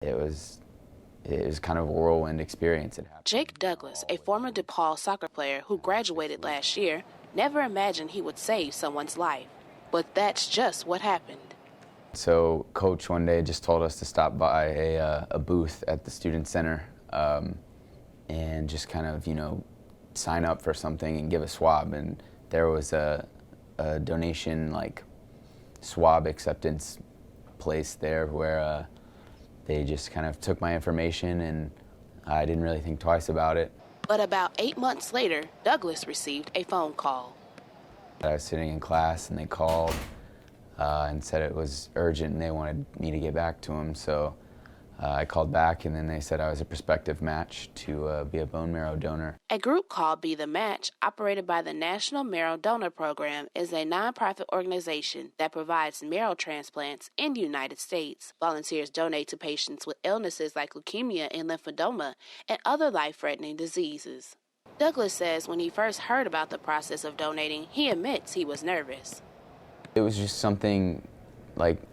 It was kind of a whirlwind experience. Jake Douglas, a former DePaul soccer player who graduated last year, never imagined he would save someone's life. But that's just what happened. So Coach one day just told us to stop by a booth at the Student Center and just kind of, sign up for something and give a swab. And there was a donation, like, swab acceptance place there where they just kind of took my information, and I didn't really think twice about it. But about 8 months later, Douglas received a phone call. I was sitting in class, and they called and said it was urgent, and they wanted me to get back to them. So I called back, and then they said I was a prospective match to be a bone marrow donor. A group called Be the Match, operated by the National Marrow Donor Program, is a nonprofit organization that provides marrow transplants in the United States. Volunteers donate to patients with illnesses like leukemia and lymphedema and other life-threatening diseases. Douglas says when he first heard about the process of donating, he admits he was nervous. It was just something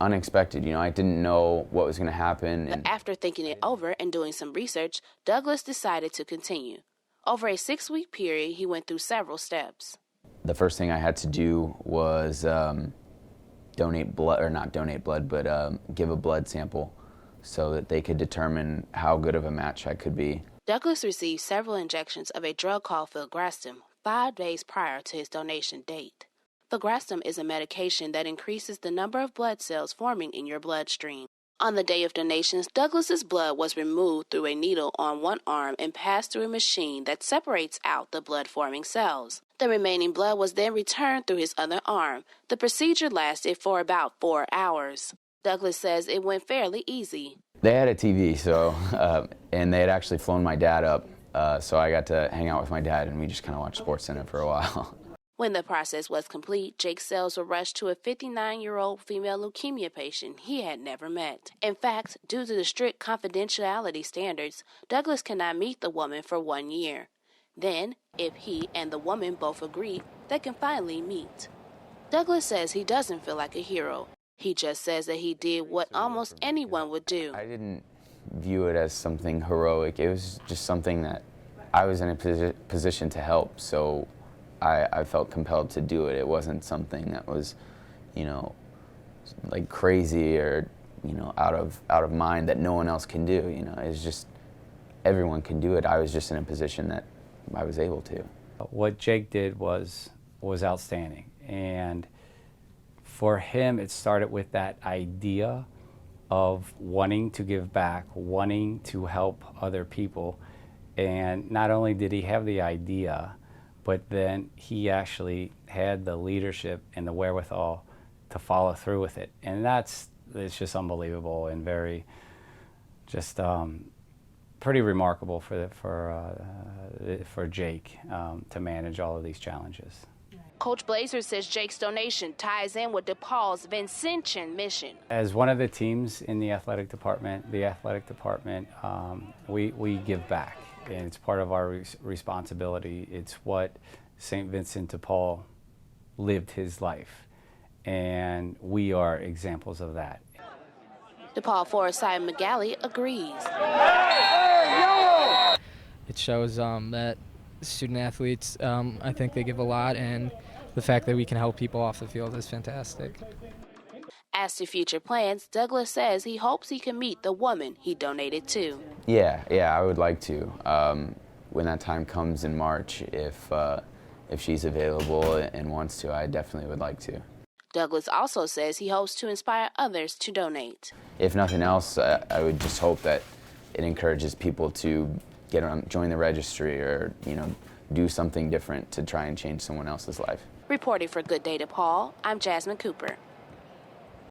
unexpected. I didn't know what was going to happen. But after thinking it over and doing some research, Douglas decided to continue. Over a 6-week period, he went through several steps. The first thing I had to do was donate blood, or not donate blood, but give a blood sample so that they could determine how good of a match I could be. Douglas received several injections of a drug called filgrastim 5 days prior to his donation date. Filgrastim is a medication that increases the number of blood cells forming in your bloodstream. On the day of donations, Douglas's blood was removed through a needle on one arm and passed through a machine that separates out the blood-forming cells. The remaining blood was then returned through his other arm. The procedure lasted for about 4 hours. Douglas says it went fairly easy. They had a TV, and they had actually flown my dad up, so I got to hang out with my dad, and we just kind of watched SportsCenter for a while. When the process was complete, Jake's cells were rushed to a 59-year-old female leukemia patient he had never met. In fact, due to the strict confidentiality standards, Douglas cannot meet the woman for 1 year. Then, if he and the woman both agree, they can finally meet. Douglas says he doesn't feel like a hero. He just says that he did what almost anyone would do. I didn't view it as something heroic. It was just something that I was in a position to help, so I felt compelled to do it. It wasn't something that was, like crazy or, out of mind that no one else can do. It's just everyone can do it. I was just in a position that I was able to. What Jake did was outstanding, and for him, it started with that idea of wanting to give back, wanting to help other people, and not only did he have the idea, but then he actually had the leadership and the wherewithal to follow through with it. And it's just unbelievable and very, just pretty remarkable for Jake to manage all of these challenges. Coach Blazer says Jake's donation ties in with DePaul's Vincentian mission. As one of the teams in the athletic department, we give back. And it's part of our responsibility. It's what St. Vincent de Paul lived his life, and we are examples of that. DePaul forward Cy McGalley agrees. It shows that student athletes, I think they give a lot, and the fact that we can help people off the field is fantastic. As to future plans, Douglas says he hopes he can meet the woman he donated to. Yeah, I would like to. When that time comes in March, if she's available and wants to, I definitely would like to. Douglas also says he hopes to inspire others to donate. If nothing else, I would just hope that it encourages people to join the registry or, do something different to try and change someone else's life. Reporting for Good Day DePaul, I'm Jasmine Cooper.